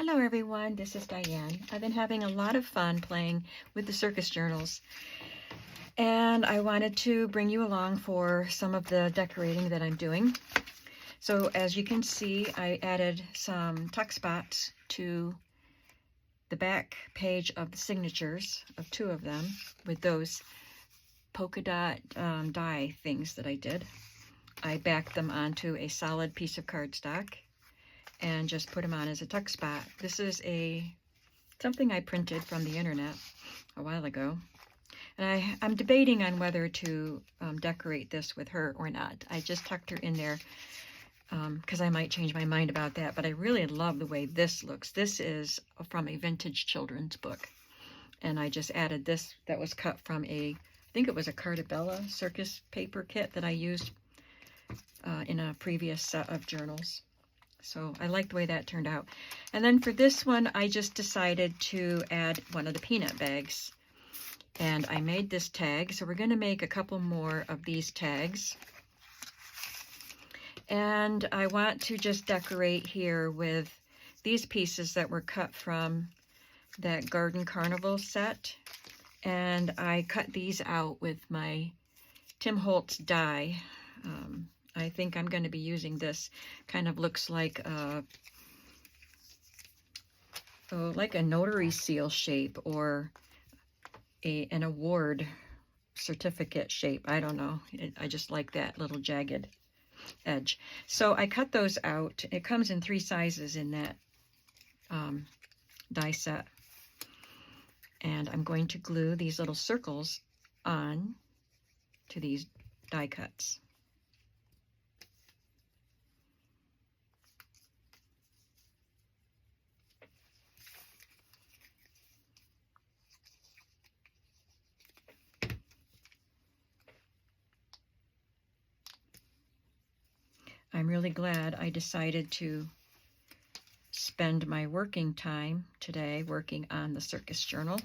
Hello everyone, this is Diane. I've been having a lot of fun playing with the Circus Journals, and I wanted to bring you along for some of the decorating that I'm doing. So as you can see, I added some tuck spots to the back page of the signatures of two of them with those polka dot die things that I did. I backed them onto a solid piece of cardstock and just put them on as a tuck spot. This is something I printed from the internet a while ago, and I'm debating on whether to decorate this with her or not. I just tucked her in there because I might change my mind about that, but I really love the way this looks. This is from a vintage children's book, and I just added this that was cut from I think it was a Cartabella circus paper kit that I used in a previous set of journals. So I like the way that turned out. And then for this one, I just decided to add one of the peanut bags. And I made this tag. So we're going to make a couple more of these tags. And I want to just decorate here with these pieces that were cut from that Garden Carnival set. And I cut these out with my Tim Holtz die. I think I'm going to be using this. Kind of looks like a notary seal shape or an award certificate shape. I don't know. I just like that little jagged edge. So I cut those out. It comes in 3 sizes in that die set. And I'm going to glue these little circles on to these die cuts. I'm really glad I decided to spend my working time today working on the Circus Journal,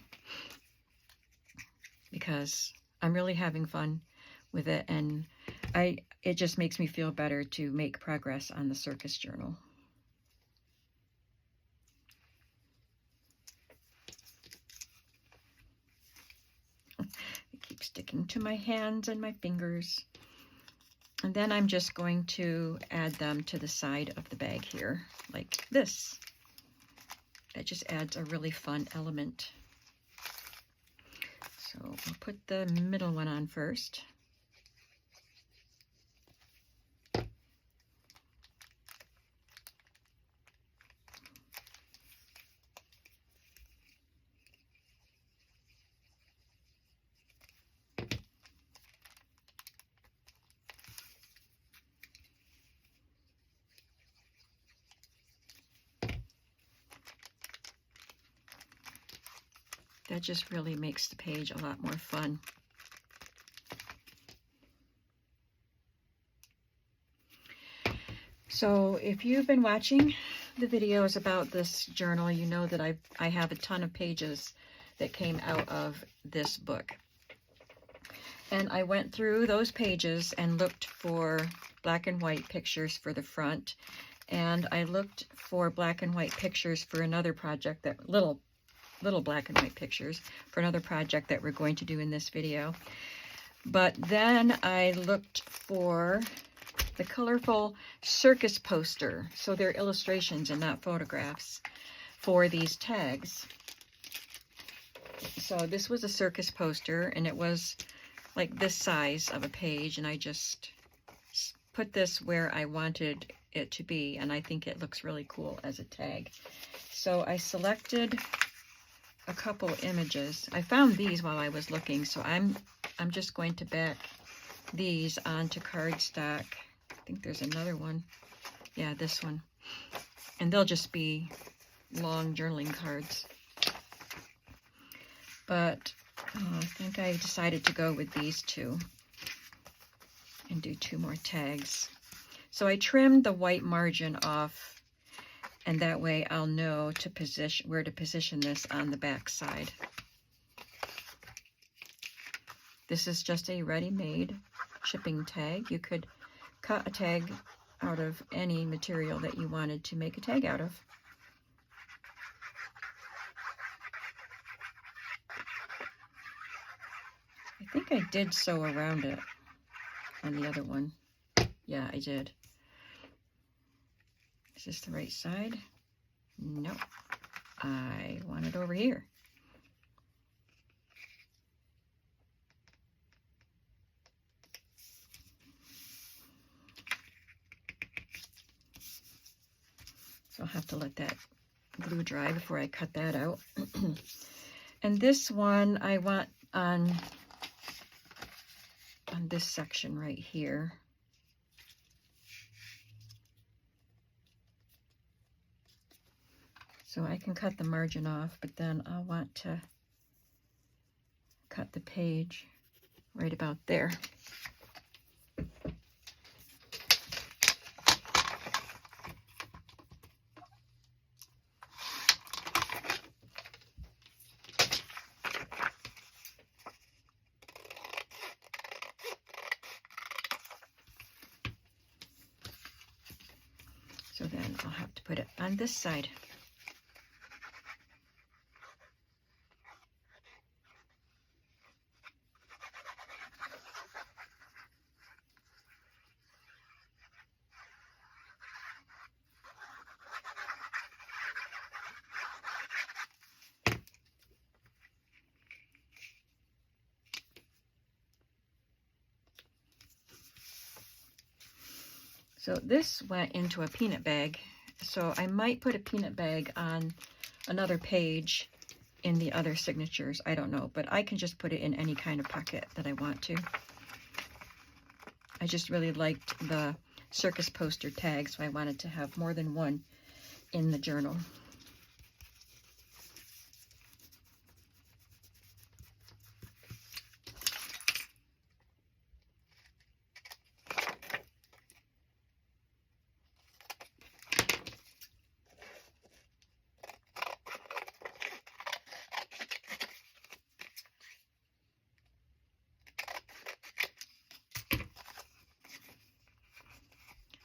because I'm really having fun with it, and it just makes me feel better to make progress on the Circus Journal. It keeps sticking to my hands and my fingers. And then I'm just going to add them to the side of the bag here, like this. That just adds a really fun element. So I'll put the middle one on first. That just really makes the page a lot more fun. So if you've been watching the videos about this journal, you know that I have a ton of pages that came out of this book. And I went through those pages and looked for black and white pictures for the front. And I looked for black and white pictures for another project, that little black and white pictures for another project that we're going to do in this video. But then I looked for the colorful circus poster. So they're illustrations and not photographs for these tags. So this was a circus poster, and it was like this size of a page, and I just put this where I wanted it to be, and I think it looks really cool as a tag. So I selected a couple images. I found these while I was looking, so I'm just going to back these onto cardstock. I think there's another one. Yeah, this one. And they'll just be long journaling cards. But I think I decided to go with these two and do 2 more tags. So I trimmed the white margin off, and that way I'll know where to position this on the back side. This is just a ready-made shipping tag. You could cut a tag out of any material that you wanted to make a tag out of. think I did sew around it on the other one. Yeah, I did. Is this the right side? No, I want it over here. So I'll have to let that glue dry before I cut that out. And this one I want on this section right here. So I can cut the margin off, but then I'll want to cut the page right about there. So then I'll have to put it on this side. So this went into a peanut bag, so I might put a peanut bag on another page in the other signatures. I don't know, but I can just put it in any kind of pocket that I want to. I just really liked the circus poster tag, so I wanted to have more than one in the journal.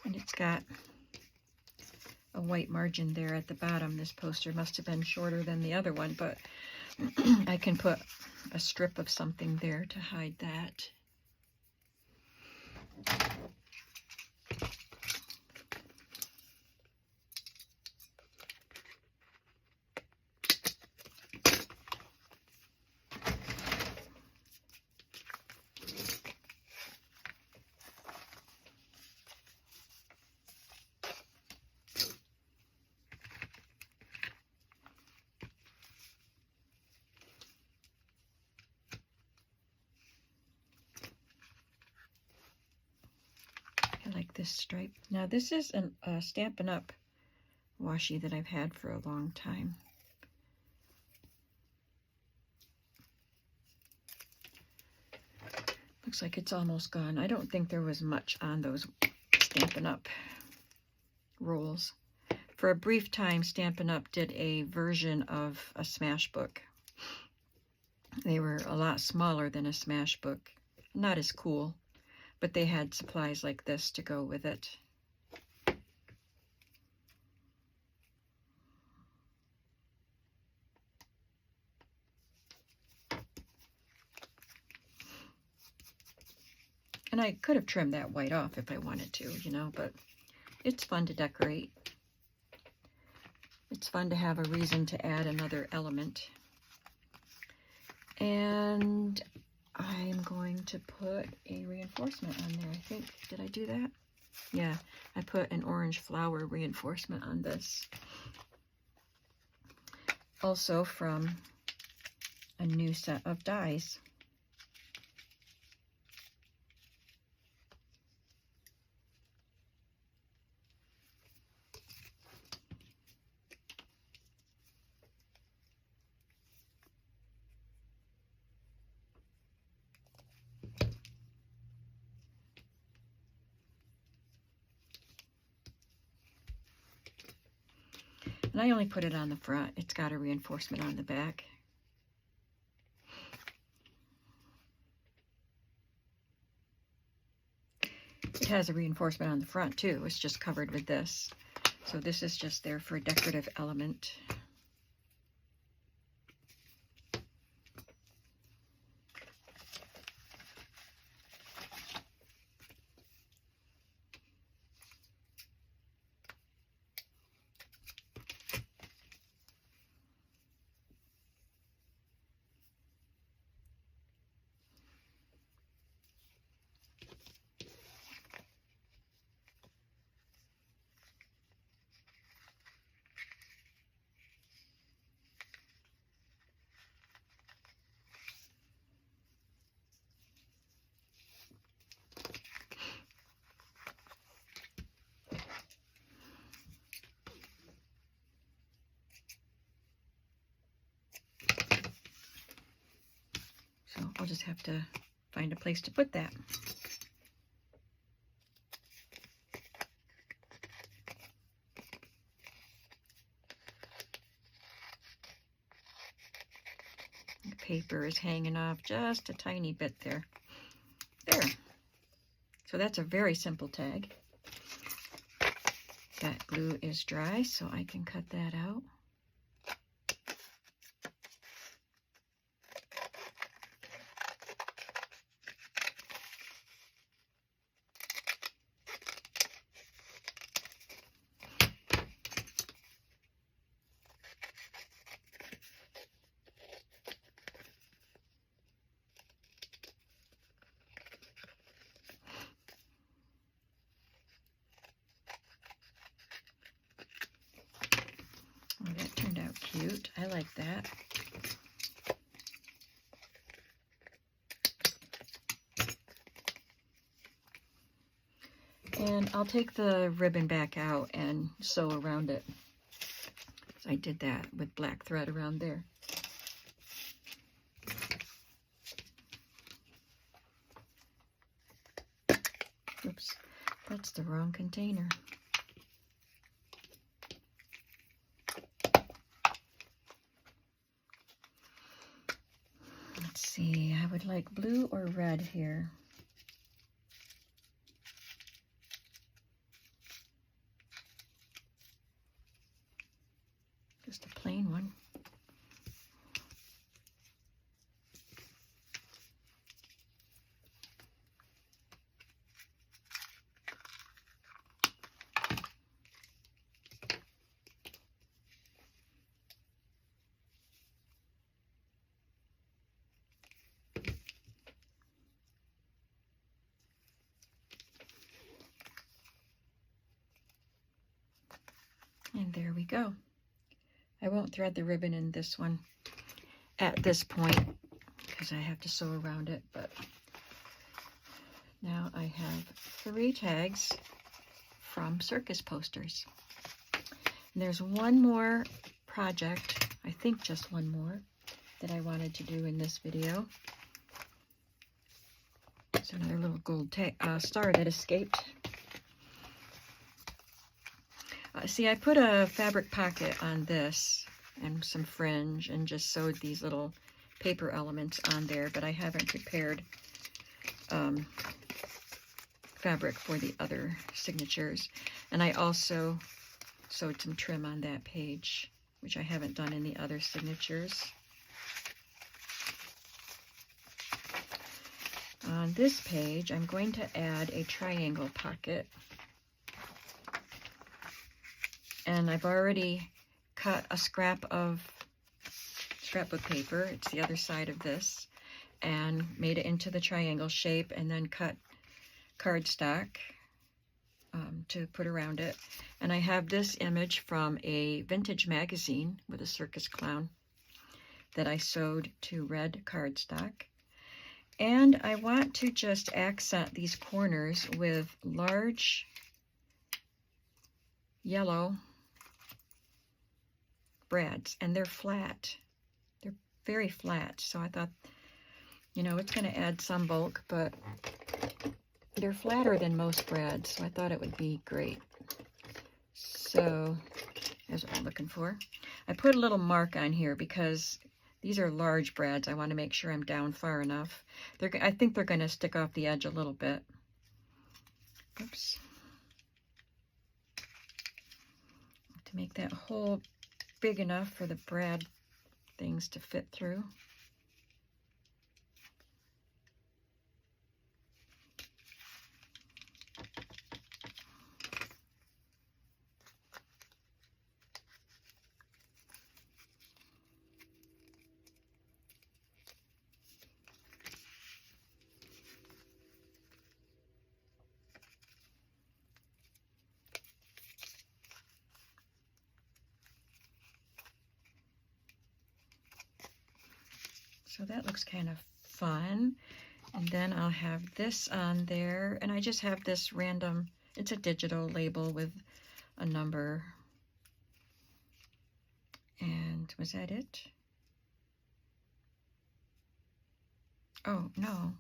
And it's got a white margin there at the bottom. This poster must have been shorter than the other one, but I can put a strip of something there to hide that. I like this stripe. Now this is a Stampin' Up! Washi that I've had for a long time. Looks like it's almost gone. I don't think there was much on those Stampin' Up! Rolls. For a brief time, Stampin' Up! Did a version of a smash book. They were a lot smaller than a smash book. Not as cool, but they had supplies like this to go with it. And I could have trimmed that white off if I wanted to, you know, but it's fun to decorate. It's fun to have a reason to add another element. And I'm going to put a reinforcement on there, I think. Did I do that? Yeah, I put an orange flower reinforcement on this. Also from a new set of dies. And I only put it on the front. It's got a reinforcement on the back. It has a reinforcement on the front too. It's just covered with this. So this is just there for a decorative element. I'll just have to find a place to put that. The paper is hanging off just a tiny bit there. There. So that's a very simple tag. That glue is dry, so I can cut that out. Oh, that turned out cute. I like that. And I'll take the ribbon back out and sew around it. So I did that with black thread around there. Oops, that's the wrong container. Let's see, I would like blue or red here. Just a plain one. And there we go. I won't thread the ribbon in this one at this point because I have to sew around it, but now I have 3 tags from circus posters. And there's one more project, I think just one more, that I wanted to do in this video. It's another little gold star that escaped. See, I put a fabric pocket on this and some fringe and just sewed these little paper elements on there, but I haven't prepared fabric for the other signatures. And I also sewed some trim on that page, which I haven't done in the other signatures. On this page, I'm going to add a triangle pocket. And I've already cut a scrap of scrapbook paper, it's the other side of this, and made it into the triangle shape, and then cut cardstock to put around it. And I have this image from a vintage magazine with a circus clown that I sewed to red cardstock. And I want to just accent these corners with large yellow brads, and they're flat. They're very flat, so I thought, you know, it's going to add some bulk, but they're flatter than most brads, so I thought it would be great. So, that's what I'm looking for. I put a little mark on here because these are large brads. I want to make sure I'm down far enough. I think they're going to stick off the edge a little bit. Oops. To make that hole big enough for the brad things to fit through. So that looks kind of fun. And then I'll have this on there, and I just have this random, it's a digital label with a number. And was that it? Oh, no.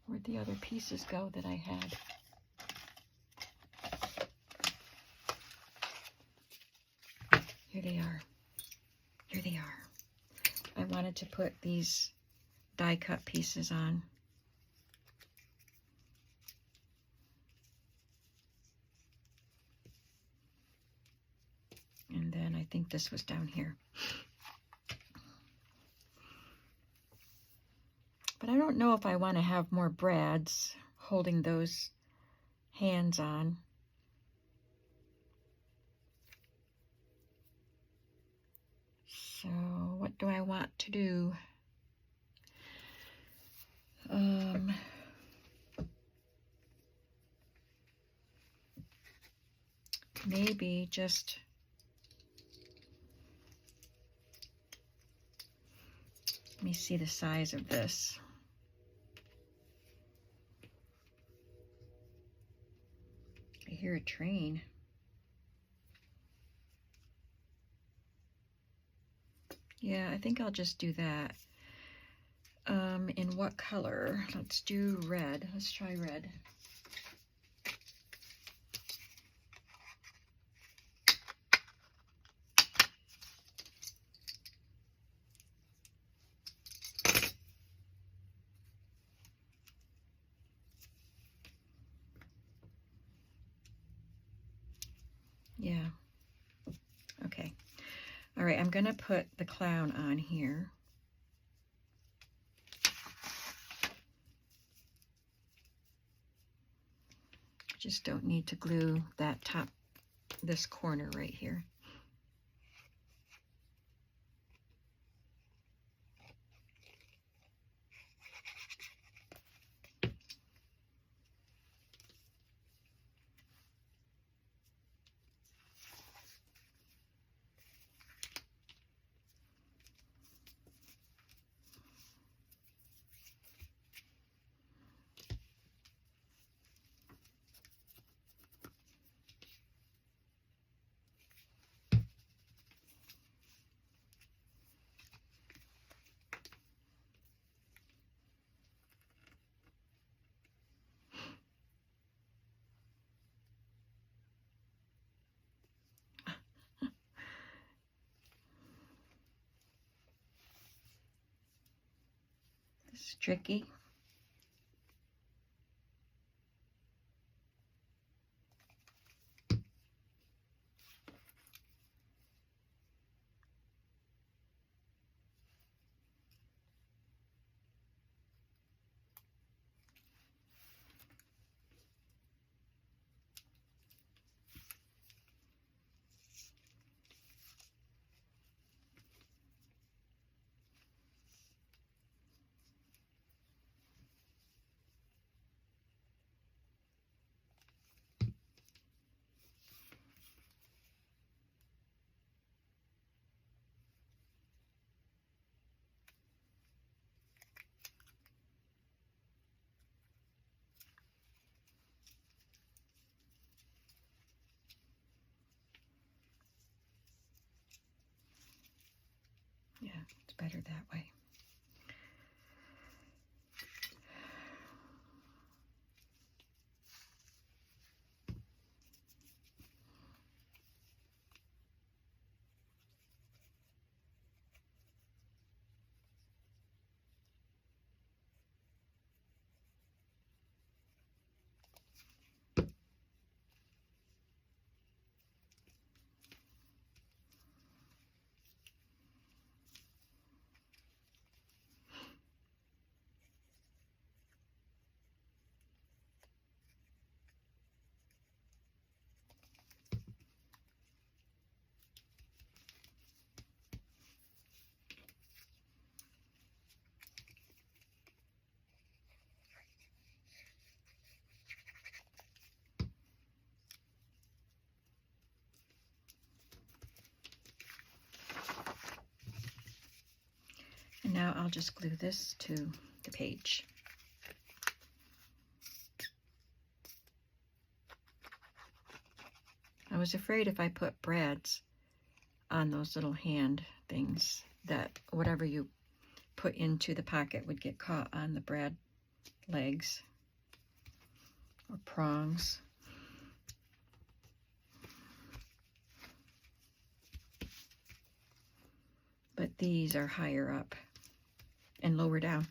Where'd the other pieces go that I had? Here they are. Here they are. I wanted to put these die cut pieces on. And then I think this was down here. But I don't know if I want to have more brads holding those hands on. So what do I want to do? Maybe just let me see the size of this. I hear a train. Yeah, I think I'll just do that. In what color? Let's do red. Let's try red. Yeah. Okay. All right, I'm going to put the clown on here. Just don't need to glue that top, this corner right here. This is tricky. Yeah, it's better that way. And now I'll just glue this to the page. I was afraid if I put brads on those little hand things that whatever you put into the pocket would get caught on the brad legs or prongs. But these are higher up and lower down.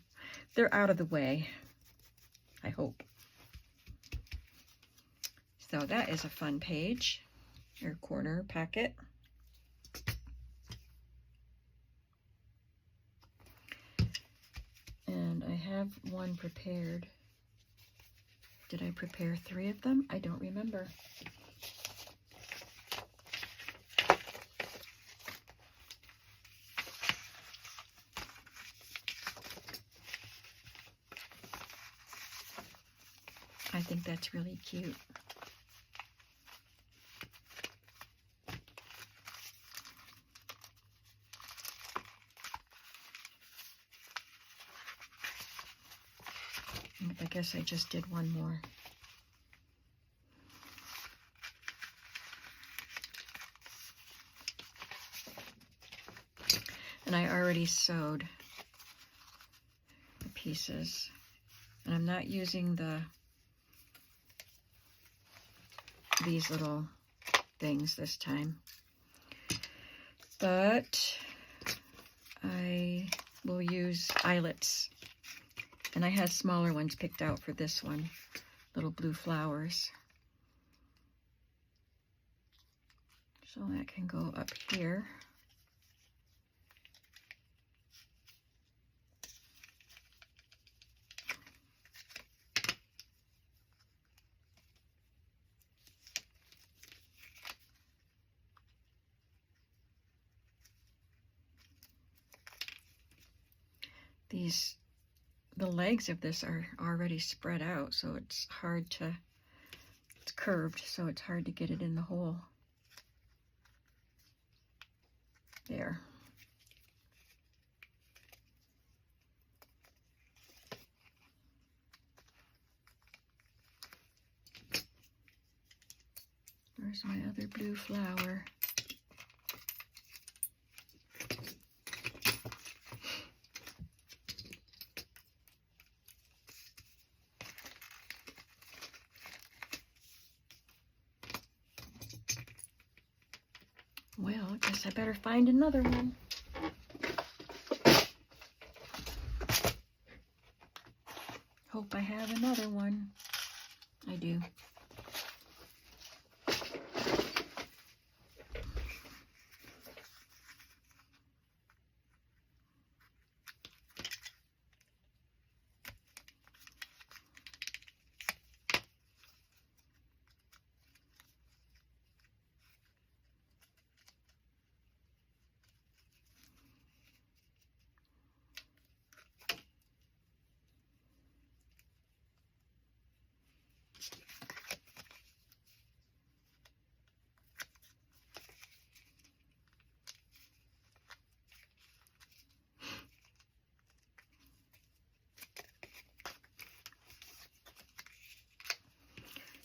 They're out of the way, I hope. So that is a fun page, or corner pocket. And I have one prepared. Did I prepare 3 of them? I don't remember. I think that's really cute. I guess I just did one more. And I already sewed the pieces. And I'm not using these little things this time. But I will use eyelets. And I had smaller ones picked out for this one, little blue flowers. So that can go up here. The legs of this are already spread out, so it's hard to, it's curved, so it's hard to get it in the hole. There. Where's my other blue flower? Well, I guess I better find another one. Hope I have another one. I do.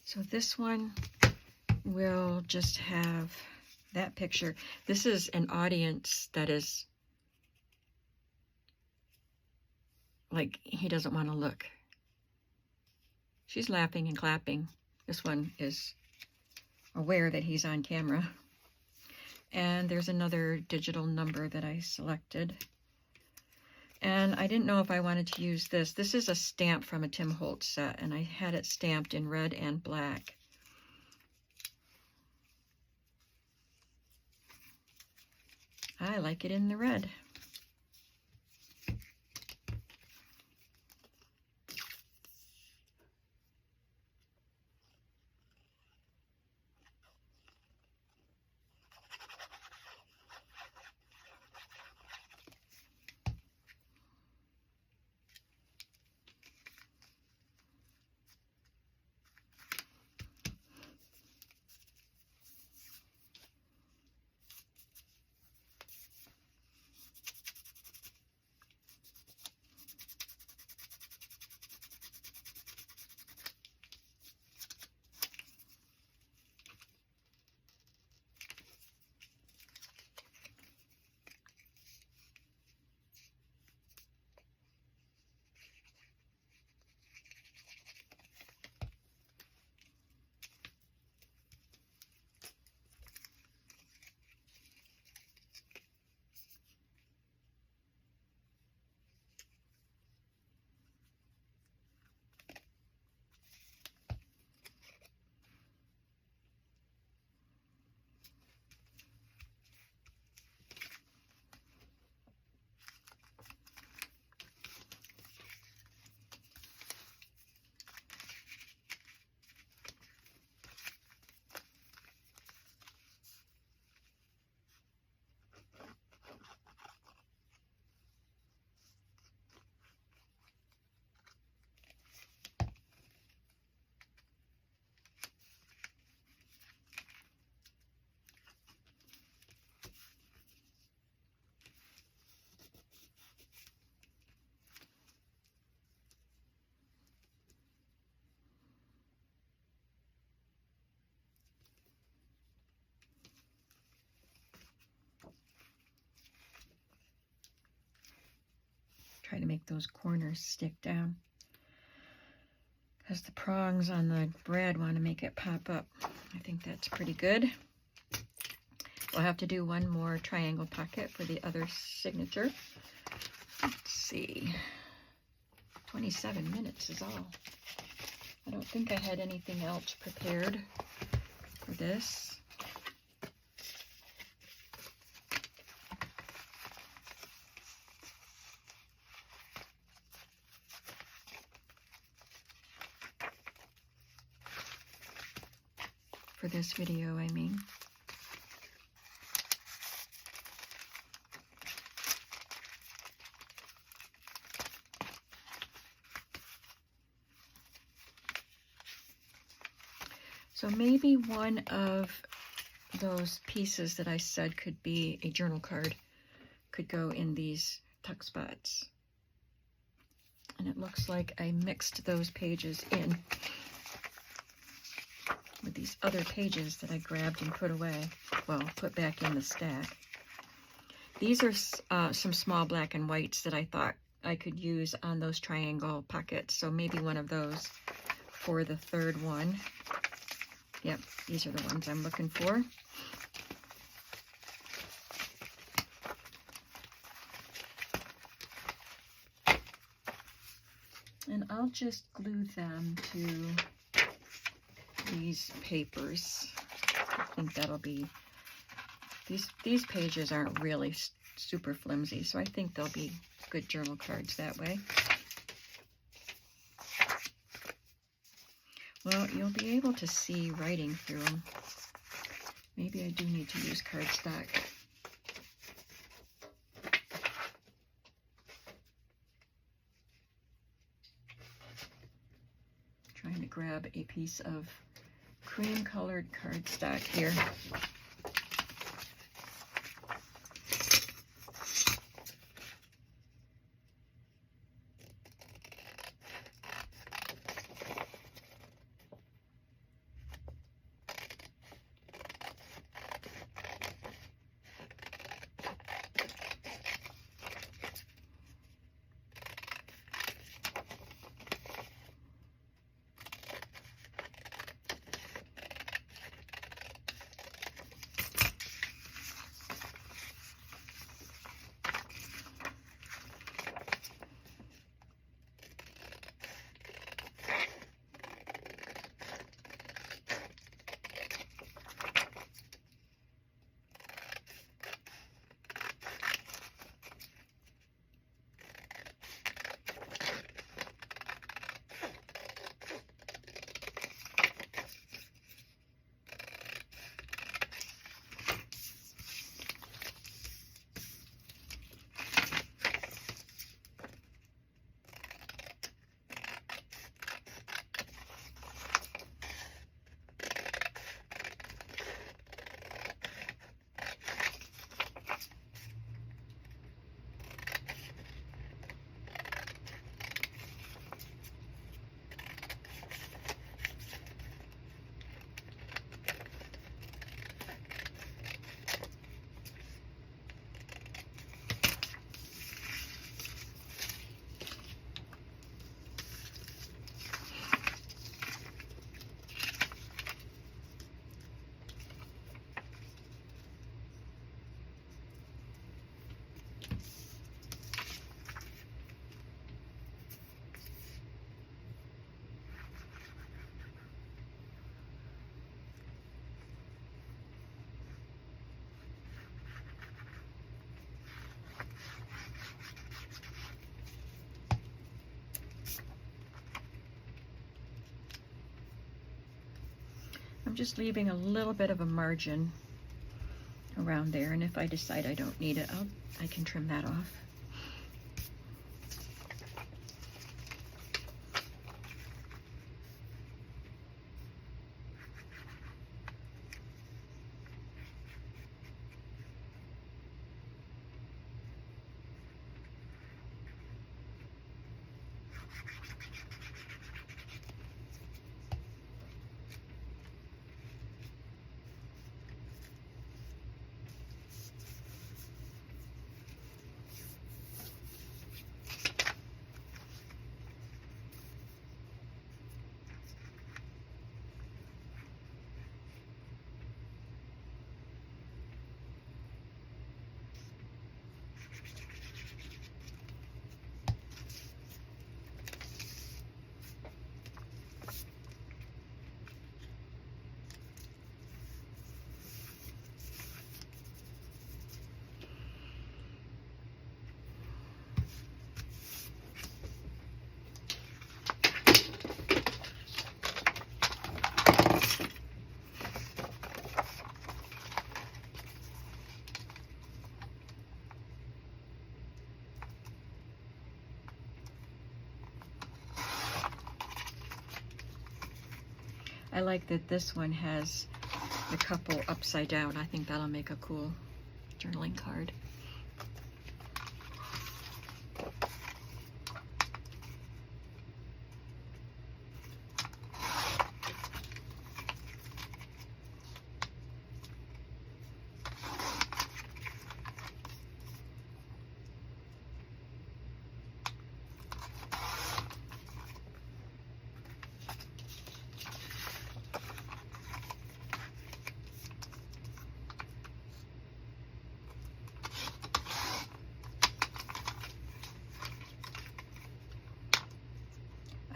So this one will just have that picture. This is an audience that is like, he doesn't want to look. She's laughing and clapping. This one is aware that he's on camera. And there's another digital number that I selected. And I didn't know if I wanted to use this. This is a stamp from a Tim Holtz set, and I had it stamped in red and black. I like it in the red. try to make those corners stick down, because the prongs on the bread want to make it pop up. I think that's pretty good. We'll have to do one more triangle pocket for the other signature. Let's see. 27 minutes is all. I don't think I had anything else prepared for this. For this video, I mean. So maybe one of those pieces that I said could be a journal card could go in these tuck spots. And it looks like I mixed those pages in with these other pages that I grabbed and put away. Well, put back in the stack. These are some small black and whites that I thought I could use on those triangle pockets. So maybe one of those for the third one. Yep, these are the ones I'm looking for. And I'll just glue them to these papers. I think that'll be, these pages aren't really super flimsy, so I think they'll be good journal cards that way. Well, you'll be able to see writing through them. Maybe I do need to use cardstock. Trying to grab a piece of cream-colored cardstock here. I'm just leaving a little bit of a margin around there, and if I decide I don't need it, I can trim that off. I like that this one has the couple upside down. I think that'll make a cool journaling card.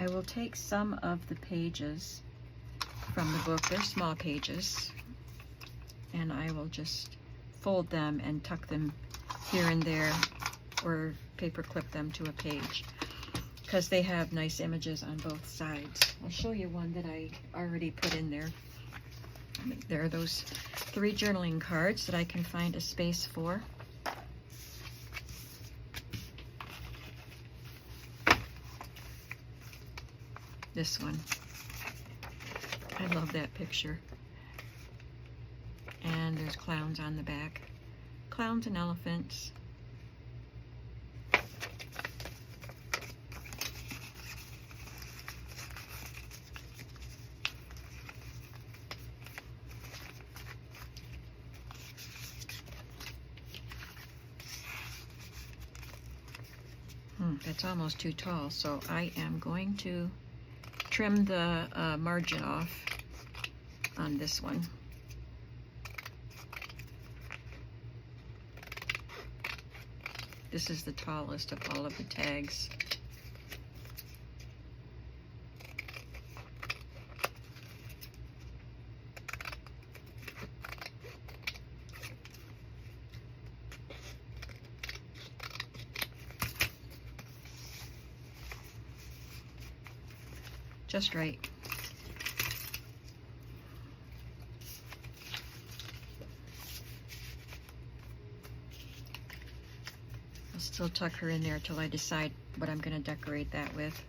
I will take some of the pages from the book, they're small pages, and I will just fold them and tuck them here and there, or paper clip them to a page, because they have nice images on both sides. I'll show you one that I already put in there. There are those 3 journaling cards that I can find a space for. This one. I love that picture. And there's clowns on the back. Clowns and elephants. That's almost too tall, so I am going to trim the margin off on this one. This is the tallest of all of the tags. Just right. I'll still tuck her in there till I decide what I'm going to decorate that with.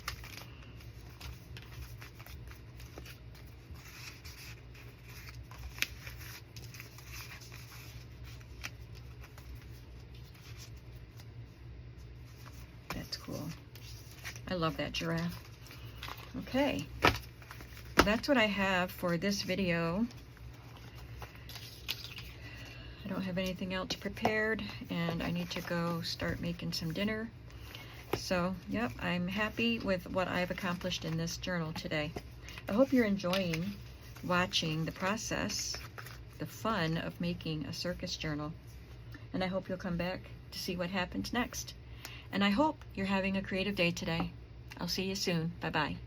That's cool. I love that giraffe. Okay, that's what I have for this video. I don't have anything else prepared, and I need to go start making some dinner. So, yep, I'm happy with what I've accomplished in this journal today. I hope you're enjoying watching the process, the fun of making a circus journal. And I hope you'll come back to see what happens next. And I hope you're having a creative day today. I'll see you soon. Bye-bye.